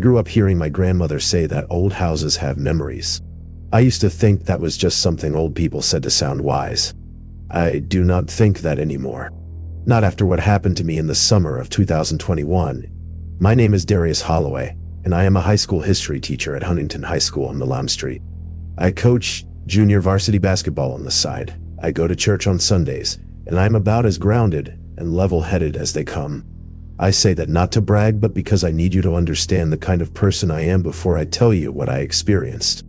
grew up hearing my grandmother say that old houses have memories. I used to think that was just something old people said to sound wise. I do not think that anymore. Not after what happened to me in the summer of 2021. My name is Darius Holloway, and I am a high school history teacher at Huntington High School on Milam Street. I coach junior varsity basketball on the side. I go to church on Sundays, and I'm about as grounded and level-headed as they come. I say that not to brag, but because I need you to understand the kind of person I am before I tell you what I experienced.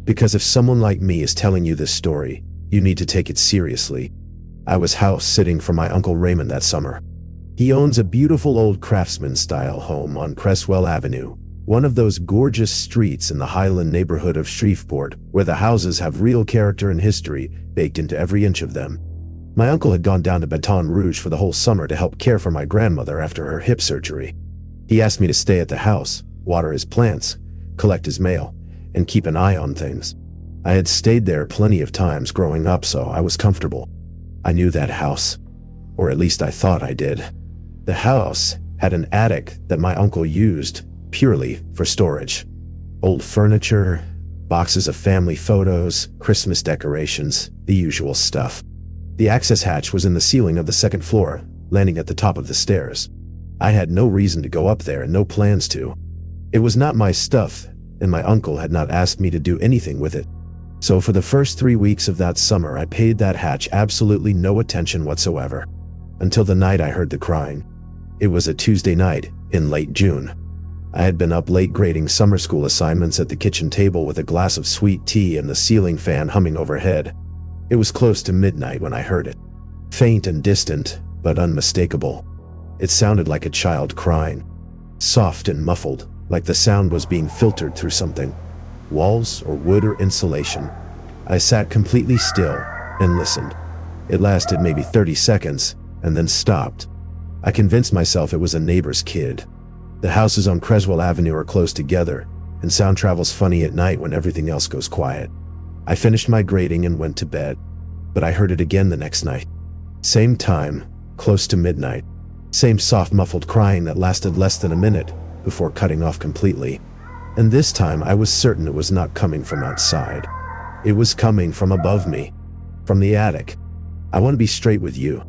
Because if someone like me is telling you this story, you need to take it seriously. I was house-sitting for my Uncle Raymond that summer. He owns a beautiful old craftsman-style home on Cresswell Avenue, one of those gorgeous streets in the Highland neighborhood of Shreveport, where the houses have real character and history baked into every inch of them. My uncle had gone down to Baton Rouge for the whole summer to help care for my grandmother after her hip surgery. He asked me to stay at the house, water his plants, collect his mail, and keep an eye on things. I had stayed there plenty of times growing up, so I was comfortable. I knew that house, or at least I thought I did. The house had an attic that my uncle used purely for storage. Old furniture, boxes of family photos, Christmas decorations, the usual stuff. The access hatch was in the ceiling of the second floor, landing at the top of the stairs. I had no reason to go up there and no plans to. It was not my stuff, and my uncle had not asked me to do anything with it. So for the first 3 weeks of that summer, I paid that hatch absolutely no attention whatsoever. Until the night I heard the crying. It was a Tuesday night in late June. I had been up late grading summer school assignments at the kitchen table with a glass of sweet tea and the ceiling fan humming overhead. It was close to midnight when I heard it. Faint and distant, but unmistakable. It sounded like a child crying. Soft and muffled, like the sound was being filtered through something. Walls or wood or insulation. I sat completely still and listened. It lasted maybe 30 seconds and then stopped. I convinced myself it was a neighbor's kid. The houses on Creswell Avenue are close together, and sound travels funny at night when everything else goes quiet. I finished my grading and went to bed, but I heard it again the next night. Same time, close to midnight. Same soft muffled crying that lasted less than a minute before cutting off completely. And this time I was certain it was not coming from outside. It was coming from above me, from the attic. I want to be straight with you.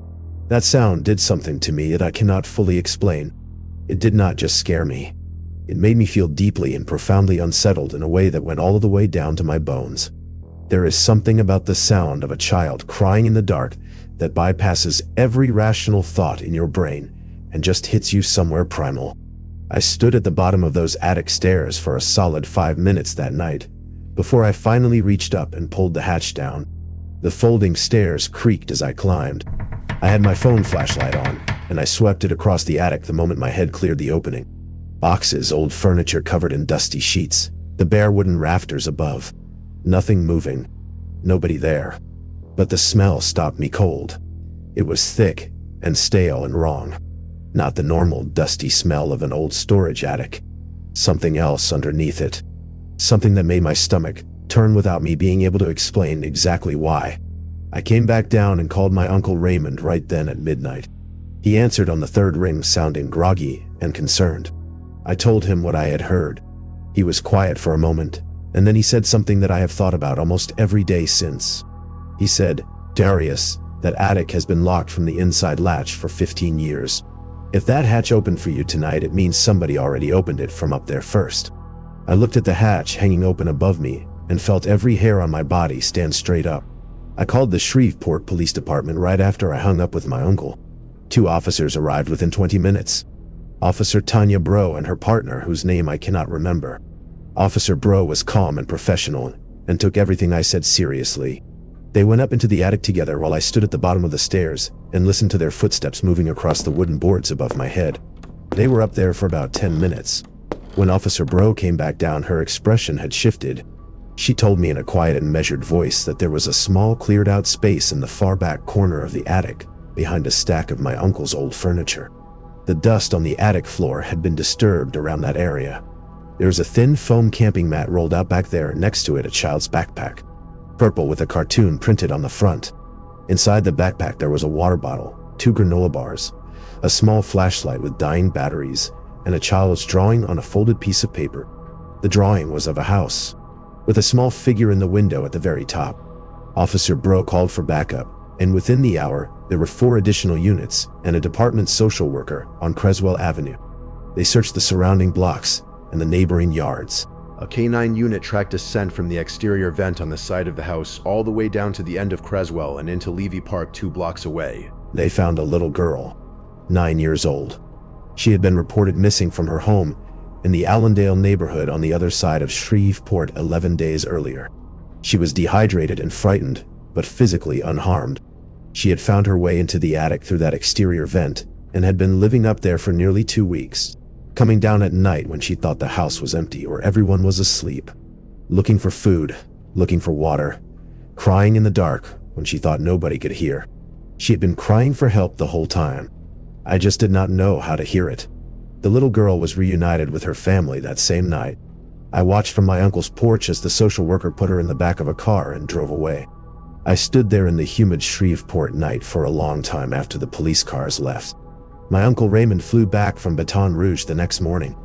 That sound did something to me that I cannot fully explain. It did not just scare me. It made me feel deeply and profoundly unsettled in a way that went all the way down to my bones. There is something about the sound of a child crying in the dark that bypasses every rational thought in your brain and just hits you somewhere primal. I stood at the bottom of those attic stairs for a solid 5 minutes that night, before I finally reached up and pulled the hatch down. The folding stairs creaked as I climbed. I had my phone flashlight on, and I swept it across the attic the moment my head cleared the opening. Boxes, old furniture covered in dusty sheets, the bare wooden rafters above. Nothing moving. Nobody there. But the smell stopped me cold. It was thick and stale and wrong. Not the normal dusty smell of an old storage attic. Something else underneath it. Something that made my stomach turn without me being able to explain exactly why. I came back down and called my Uncle Raymond right then at midnight. He answered on the third ring, sounding groggy and concerned. I told him what I had heard. He was quiet for a moment, and then he said something that I have thought about almost every day since. He said, "Darius, that attic has been locked from the inside latch for 15 years. If that hatch opened for you tonight, it means somebody already opened it from up there first." I looked at the hatch hanging open above me and felt every hair on my body stand straight up. I called the Shreveport Police Department right after I hung up with my uncle. 2 officers arrived within 20 minutes. Officer Tanya Bro and her partner, whose name I cannot remember. Officer Bro was calm and professional and took everything I said seriously. They went up into the attic together while I stood at the bottom of the stairs and listened to their footsteps moving across the wooden boards above my head. They were up there for about 10 minutes. When Officer Bro came back down, her expression had shifted. She told me in a quiet and measured voice that there was a small cleared out space in the far back corner of the attic, behind a stack of my uncle's old furniture. The dust on the attic floor had been disturbed around that area. There was a thin foam camping mat rolled out back there, next to it a child's backpack, purple with a cartoon printed on the front. Inside the backpack there was a water bottle, 2 granola bars, a small flashlight with dying batteries, and a child was drawing on a folded piece of paper. The drawing was of a house, with a small figure in the window at the very top. Officer Bro called for backup, and within the hour, there were 4 additional units and a department social worker on Creswell Avenue. They searched the surrounding blocks and the neighboring yards. A K-9 unit tracked a scent from the exterior vent on the side of the house all the way down to the end of Creswell and into Levy Park 2 blocks away. They found a little girl, 9 years old. She had been reported missing from her home in the Allendale neighborhood on the other side of Shreveport 11 days earlier. She was dehydrated and frightened, but physically unharmed. She had found her way into the attic through that exterior vent and had been living up there for nearly 2 weeks, coming down at night when she thought the house was empty or everyone was asleep, looking for food, looking for water, crying in the dark when she thought nobody could hear. She had been crying for help the whole time. I just did not know how to hear it. The little girl was reunited with her family that same night. I watched from my uncle's porch as the social worker put her in the back of a car and drove away. I stood there in the humid Shreveport night for a long time after the police cars left. My Uncle Raymond flew back from Baton Rouge the next morning.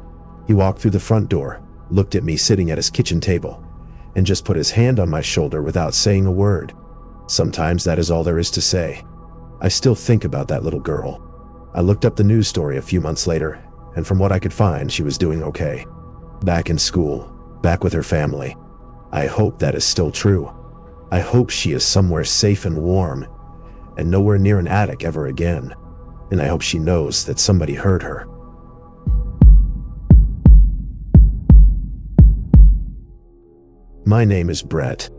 He walked through the front door, looked at me sitting at his kitchen table, and just put his hand on my shoulder without saying a word. Sometimes that is all there is to say. I still think about that little girl. I looked up the news story a few months later, and from what I could find, she was doing okay. Back in school, back with her family. I hope that is still true. I hope she is somewhere safe and warm, and nowhere near an attic ever again. And I hope she knows that somebody heard her. My name is Brett.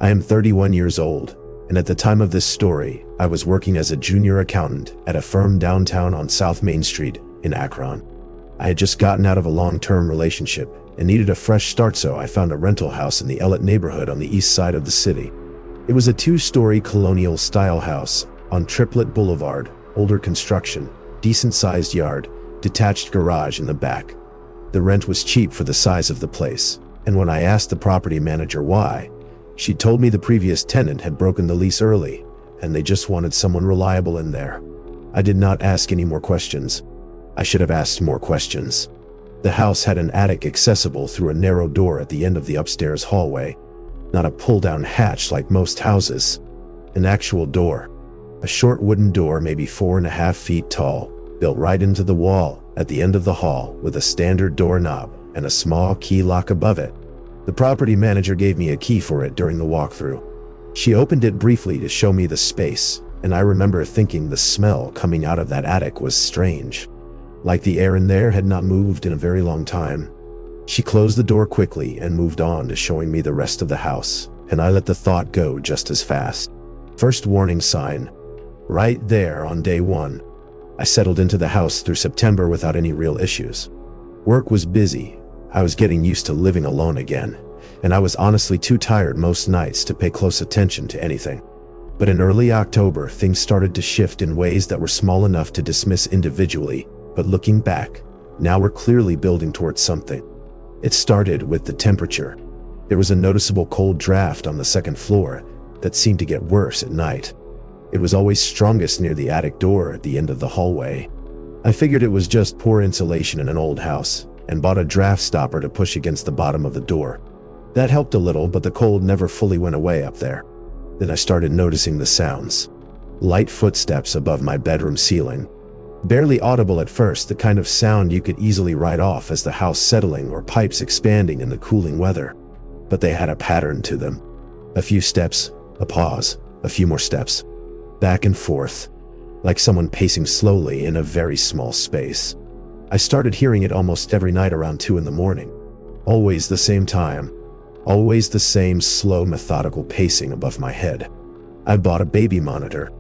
I am 31 years old, and at the time of this story, I was working as a junior accountant at a firm downtown on South Main Street in Akron. I had just gotten out of a long-term relationship and needed a fresh start, so I found a rental house in the Ellet neighborhood on the east side of the city. It was a 2-story colonial-style house on Triplet Boulevard, older construction, decent-sized yard, detached garage in the back. The rent was cheap for the size of the place, and when I asked the property manager why, she told me the previous tenant had broken the lease early, and they just wanted someone reliable in there. I did not ask any more questions. I should have asked more questions. The house had an attic accessible through a narrow door at the end of the upstairs hallway, not a pull-down hatch like most houses. An actual door. A short wooden door maybe 4.5 feet tall, built right into the wall at the end of the hall with a standard doorknob and a small key lock above it. The property manager gave me a key for it during the walkthrough. She opened it briefly to show me the space, and I remember thinking the smell coming out of that attic was strange. Like the air in there had not moved in a very long time. She closed the door quickly and moved on to showing me the rest of the house, and I let the thought go just as fast. First warning sign. Right there on day 1. I settled into the house through September without any real issues. Work was busy. I was getting used to living alone again, and I was honestly too tired most nights to pay close attention to anything. But in early October, things started to shift in ways that were small enough to dismiss individually, but looking back, now we're clearly building towards something. It started with the temperature. There was a noticeable cold draft on the second floor that seemed to get worse at night. It was always strongest near the attic door at the end of the hallway. I figured it was just poor insulation in an old house, and bought a draft stopper to push against the bottom of the door. That helped a little, but the cold never fully went away up there. Then I started noticing the sounds. Light footsteps above my bedroom ceiling. Barely audible at first, the kind of sound you could easily write off as the house settling or pipes expanding in the cooling weather. But they had a pattern to them. A few steps, a pause, a few more steps. Back and forth, like someone pacing slowly in a very small space. I started hearing it almost every night around 2 in the morning. Always the same time. Always the same slow, methodical pacing above my head. I bought a baby monitor.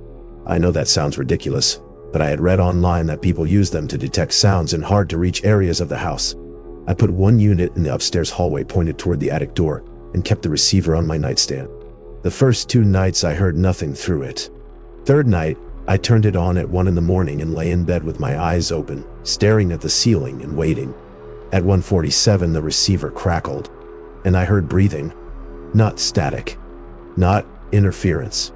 I know that sounds ridiculous, but I had read online that people use them to detect sounds in hard-to-reach areas of the house. I put one unit in the upstairs hallway pointed toward the attic door and kept the receiver on my nightstand. The first 2 nights I heard nothing through it. Third night, I turned it on at 1 in the morning and lay in bed with my eyes open, staring at the ceiling and waiting. At 1:47, the receiver crackled, and I heard breathing. Not static, not interference.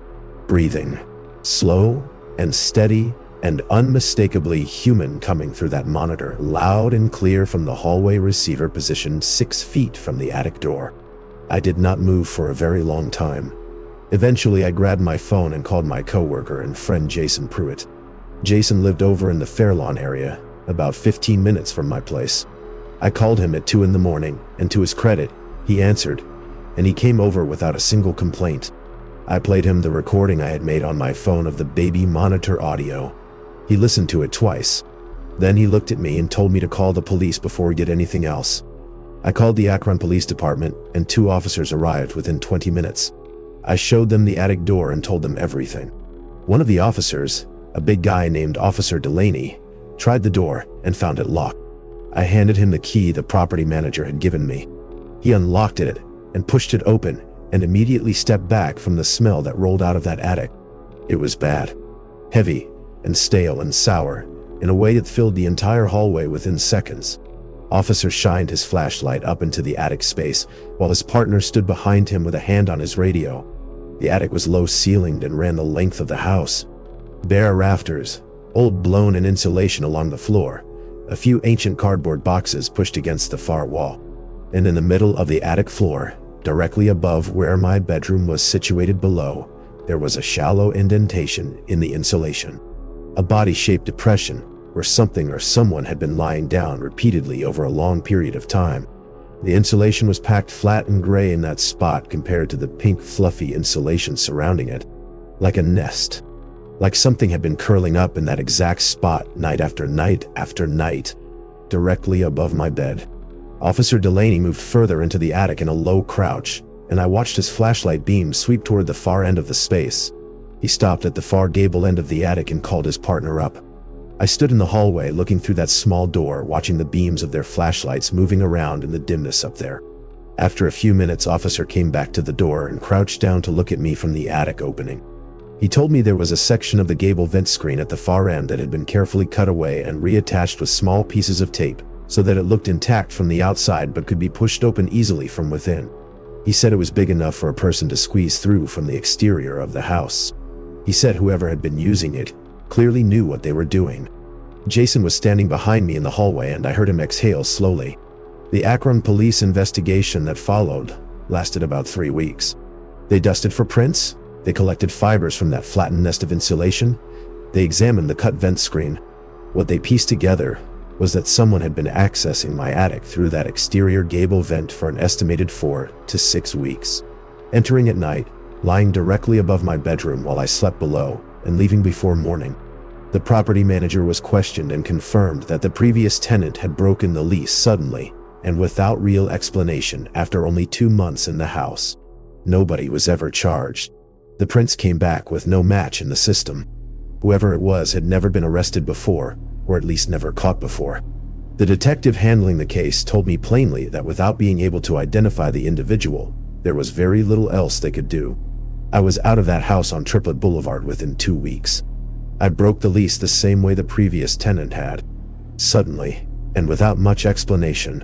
Breathing. Slow and steady and unmistakably human coming through that monitor, loud and clear from the hallway receiver positioned 6 feet from the attic door. I did not move for a very long time. Eventually, I grabbed my phone and called my coworker and friend Jason Pruitt. Jason lived over in the Fairlawn area, about 15 minutes from my place. I called him at 2 in the morning, and to his credit, he answered, and he came over without a single complaint. I played him the recording I had made on my phone of the baby monitor audio. He listened to it twice. Then he looked at me and told me to call the police before he did anything else. I called the Akron Police Department, and 2 officers arrived within 20 minutes. I showed them the attic door and told them everything. One of the officers, a big guy named Officer Delaney, tried the door and found it locked. I handed him the key the property manager had given me. He unlocked it and pushed it open and immediately stepped back from the smell that rolled out of that attic. It was bad, heavy, and stale and sour in a way that filled the entire hallway within seconds. Officer shined his flashlight up into the attic space while his partner stood behind him with a hand on his radio. The attic was low-ceilinged and ran the length of the house. Bare rafters, old blown-in insulation along the floor, a few ancient cardboard boxes pushed against the far wall. And in the middle of the attic floor, directly above where my bedroom was situated below, there was a shallow indentation in the insulation. A body-shaped depression where something or someone had been lying down repeatedly over a long period of time. The insulation was packed flat and gray in that spot compared to the pink fluffy insulation surrounding it. Like a nest. Like something had been curling up in that exact spot night after night after night, directly above my bed. Officer Delaney moved further into the attic in a low crouch, and I watched his flashlight beam sweep toward the far end of the space. He stopped at the far gable end of the attic and called his partner up. I stood in the hallway looking through that small door, watching the beams of their flashlights moving around in the dimness up there. After a few minutes, Officer came back to the door and crouched down to look at me from the attic opening. He told me there was a section of the gable vent screen at the far end that had been carefully cut away and reattached with small pieces of tape so that it looked intact from the outside but could be pushed open easily from within. He said it was big enough for a person to squeeze through from the exterior of the house. He said whoever had been using it clearly knew what they were doing. Jason was standing behind me in the hallway and I heard him exhale slowly. The Akron police investigation that followed lasted about 3 weeks. They dusted for prints, they collected fibers from that flattened nest of insulation, they examined the cut vent screen. What they pieced together was that someone had been accessing my attic through that exterior gable vent for an estimated 4 to 6 weeks, entering at night, lying directly above my bedroom while I slept below, and leaving before morning. The property manager was questioned and confirmed that the previous tenant had broken the lease suddenly and without real explanation after only 2 months in the house. Nobody was ever charged. The prints came back with no match in the system. Whoever it was had never been arrested before, or at least never caught before. The detective handling the case told me plainly that without being able to identify the individual, there was very little else they could do. I was out of that house on Triplet Boulevard within 2 weeks. I broke the lease the same way the previous tenant had, suddenly, and without much explanation.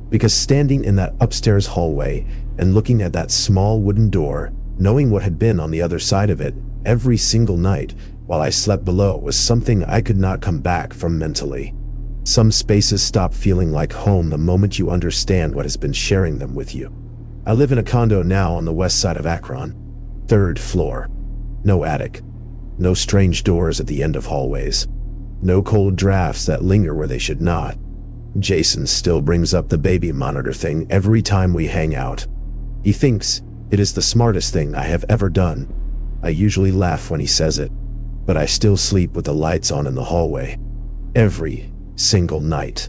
Because standing in that upstairs hallway and looking at that small wooden door, knowing what had been on the other side of it every single night while I slept below was something I could not come back from mentally. Some spaces stop feeling like home the moment you understand what has been sharing them with you. I live in a condo now on the west side of Akron, 3rd floor. No attic. No strange doors at the end of hallways. No cold drafts that linger where they should not. Jason still brings up the baby monitor thing every time we hang out. He thinks it is the smartest thing I have ever done. I usually laugh when he says it, but I still sleep with the lights on in the hallway. Every single night.